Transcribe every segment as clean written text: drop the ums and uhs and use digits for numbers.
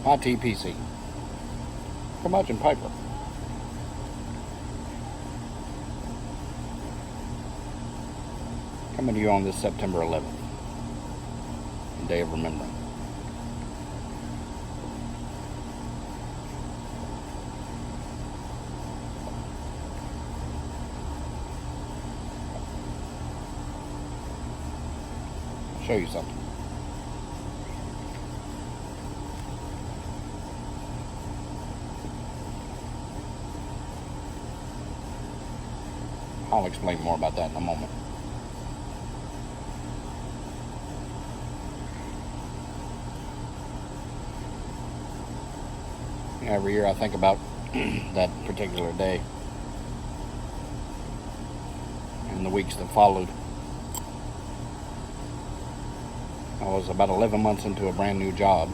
ITPC. Curmudgeon Piper. Coming to you on this September 11th, Day of Remembrance. I'll show you something. I'll explain more about that in a moment. Every year I think about that particular day and the weeks that followed. I was about 11 months into a brand new job.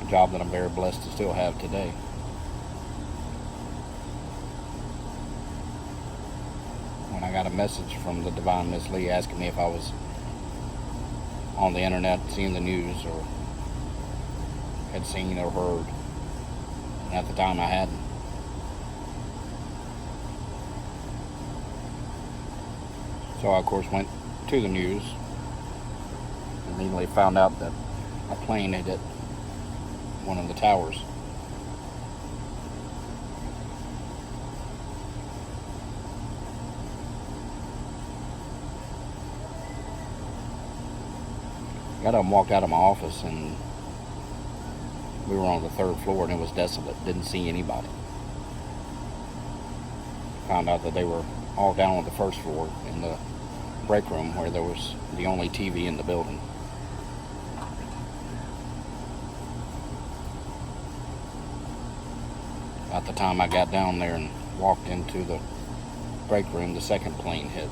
A job that I'm very blessed to still have today. When I got a message from the Divine Miss Lee asking me if I was on the internet seeing the news or had seen or heard, and at the time I hadn't. So I of course went to the news and immediately found out that a plane had hit one of the towers. Got up and walked out of my office, and we were on the 3rd floor, and it was desolate. Didn't see anybody. Found out that they were all down on the 1st floor in the break room, where there was the only TV in the building. At the time I got down there and walked into the break room, the 2nd plane hit.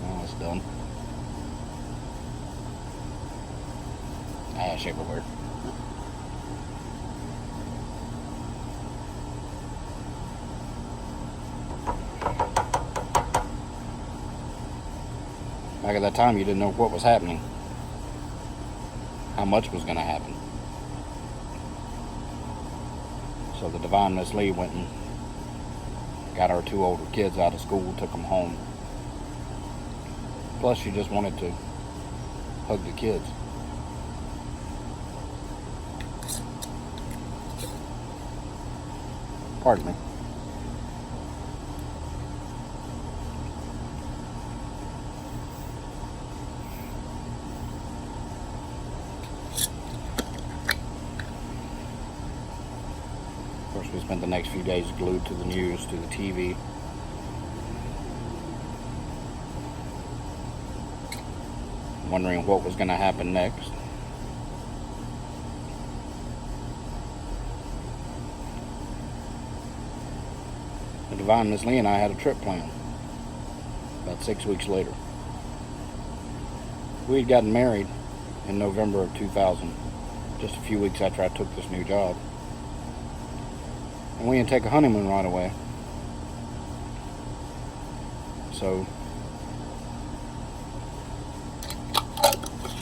Well, it's done. Ash everywhere. Back at that time, you didn't know what was happening, how much was going to happen. So the Divine Miss Lee went and got our 2 older kids out of school, took them home. Plus, she just wanted to hug the kids. Pardon me. Of course, we spent the next few days glued to the news, to the TV. Wondering what was going to happen next. The Divine Miss Lee and I had a trip planned about 6 weeks later. We had gotten married in November of 2000, just a few weeks after I took this new job. And we didn't take a honeymoon right away. So,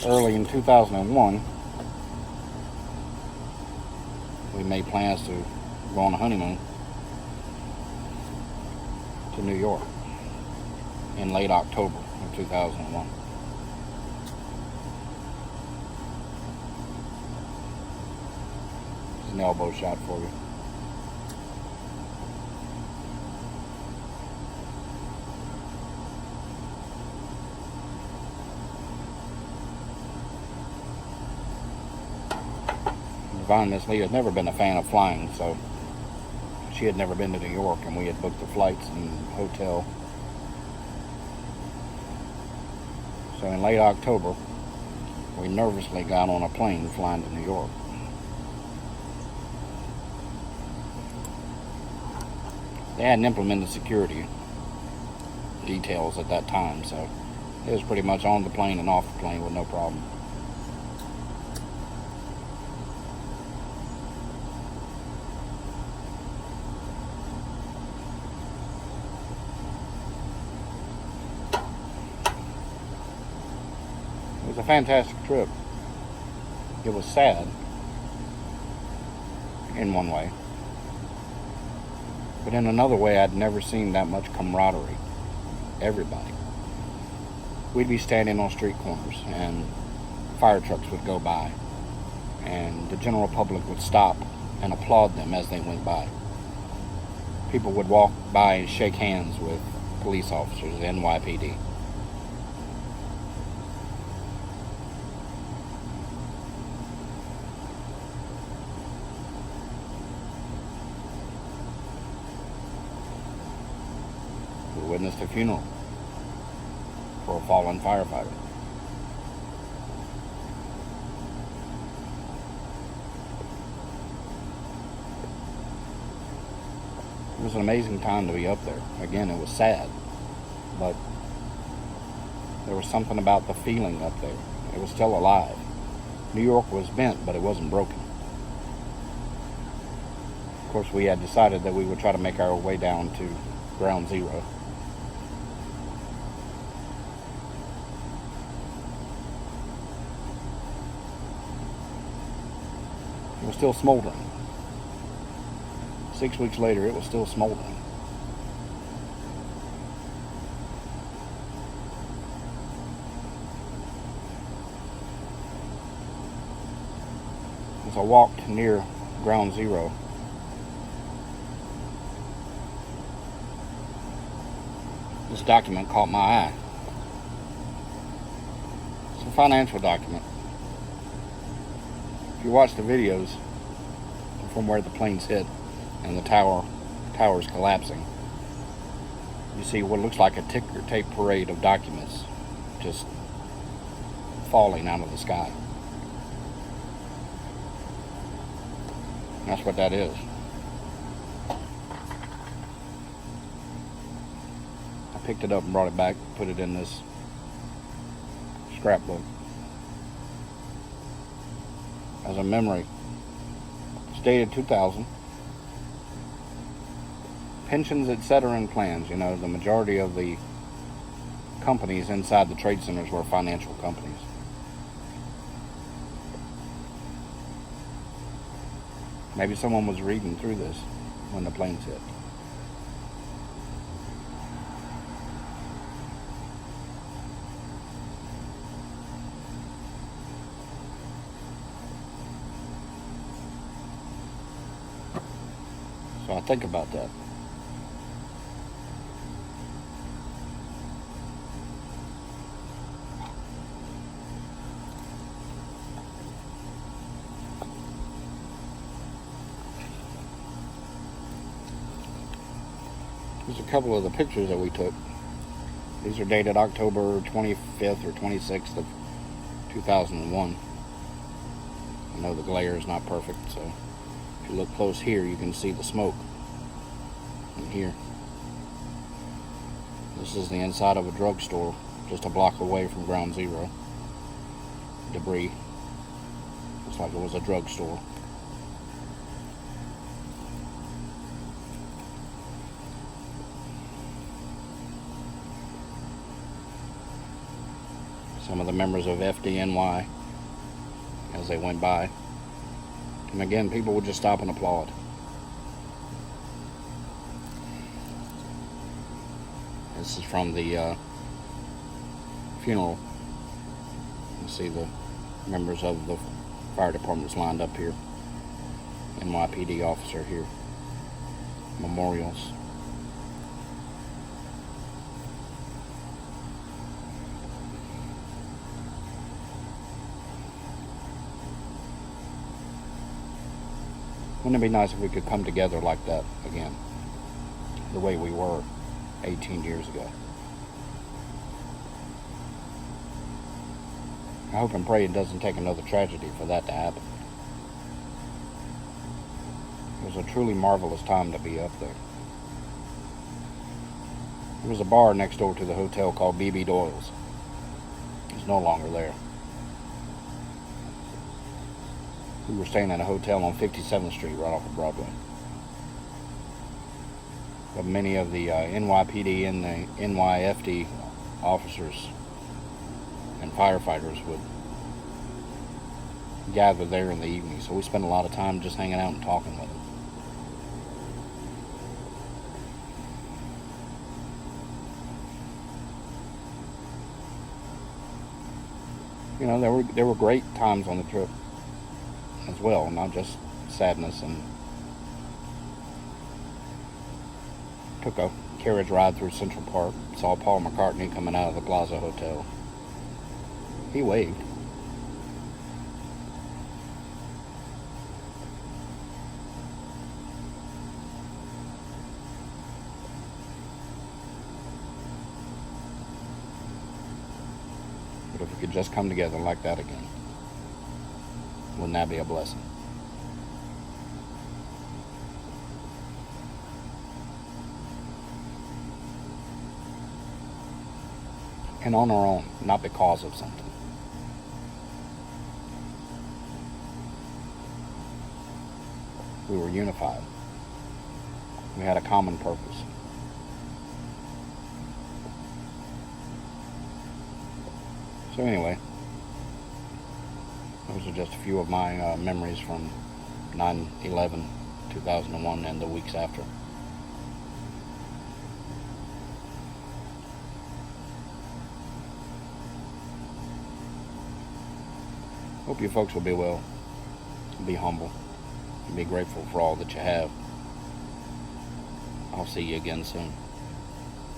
early in 2001, we made plans to go on a honeymoon to New York in late October of 2001. It's an elbow shot for you. Divine Miss Lee had never been a fan of flying, so she had never been to New York, and we had booked the flights and hotel. So in late October, we nervously got on a plane flying to New York. They hadn't implemented security details at that time, so it was pretty much on the plane and off the plane with no problem. was a fantastic trip. It was sad in one way, but in another way, I'd never seen that much camaraderie. Everybody. We'd be standing on street corners, and fire trucks would go by, and the general public would stop and applaud them as they went by. People would walk by and shake hands with police officers, the NYPD. We witnessed a funeral for a fallen firefighter. It was an amazing time to be up there. Again, it was sad, but there was something about the feeling up there. It was still alive. New York was bent, but it wasn't broken. Of course, we had decided that we would try to make our way down to Ground Zero. It was still smoldering. 6 weeks later, it was still smoldering. As I walked near Ground Zero, this document caught my eye. It's a financial document. If you watch the videos from where the planes hit and the tower's collapsing, you see what looks like a ticker tape parade of documents just falling out of the sky. That's what that is. I picked it up and brought it back, put it in this scrapbook as a memory. It's dated 2000. Pensions, etc., and plans. You know, the majority of the companies inside the trade centers were financial companies. Maybe someone was reading through this when the planes hit. So I think about that. Here's a couple of the pictures that we took. These are dated October 25th or 26th of 2001. I know the glare is not perfect, so if you look close here, you can see the smoke in here. This is the inside of a drugstore just a block away from Ground Zero. Debris. Looks like it was a drugstore. Some of the members of FDNY as they went by. And again, people would just stop and applaud. This is from the funeral. You see the members of the fire departments lined up here. NYPD officer here. Memorials. Wouldn't it be nice if we could come together like that again, the way we were 18 years ago? I hope and pray it doesn't take another tragedy for that to happen. It was a truly marvelous time to be up there. There was a bar next door to the hotel called BB Doyle's. It's no longer there. We were staying at a hotel on 57th Street right off of Broadway. But many of the NYPD and the NYFD officers and firefighters would gather there in the evening. So we spent a lot of time just hanging out and talking with them. You know, there were great times on the trip as well, not just sadness. And took a carriage ride through Central Park, saw Paul McCartney coming out of the Plaza Hotel. He waved. But if we could just come together like that again, wouldn't that be a blessing? And on our own, not because of something. We were unified. We had a common purpose. So anyway, those are just a few of my memories from 9/11/2001 and the weeks after. Hope you folks will be well, be humble, and be grateful for all that you have. I'll see you again soon.